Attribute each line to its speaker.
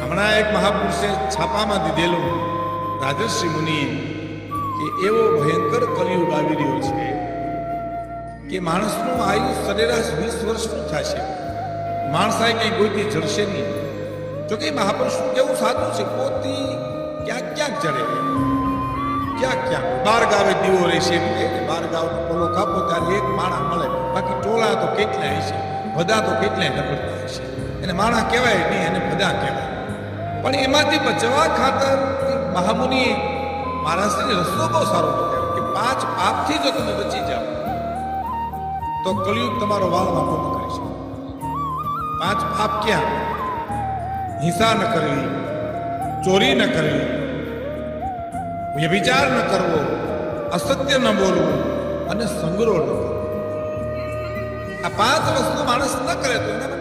Speaker 1: હમણાં એક મહાપુરુષે છાપામાં દીધેલું રાજર્ષિ મુનિએ કે એવો ભયંકર કલિયુગ આવી રહ્યો છે કે માણસનું આયુ સરેરાશ 20 વર્ષનું થશે. માણસાએ કંઈ ગોઈથી જડશે નહીં. જો કે મહાપુરુષનું કેવું સાચું છે, પોતી ક્યાંક ક્યાંક જડે, ક્યાંક ક્યાંક બાર ગાવે દીવો રહેશે એમ કે બાર ગાવનો પોલો કાપો ત્યારે એક માણા મળે, બાકી ટોળા તો કેટલા હશે, બધા તો કેટલાય નબળતા હશે. એને માણા કહેવાય નહીં, એને બધા કહેવાય. પણ એમાંથી બચવા ખાતર મહામુનિએ મહારાજને રસ્તો બહુ સારો બતાવ્યો કે 5 પાપથી જો તમે બચી જાઓ તો કલિયુગ તમારો વાળમાં પૂર્ણ કરી શકે. 5 પાપ ક્યાં? હિંસા ન કરવી, ચોરી ન કરવી, વ્યભિચાર ન કરવો, અસત્ય ન બોલવું અને સંગ્રહ ન કરવો. આ 5 વસ્તુ માણસ ન કરે તો એના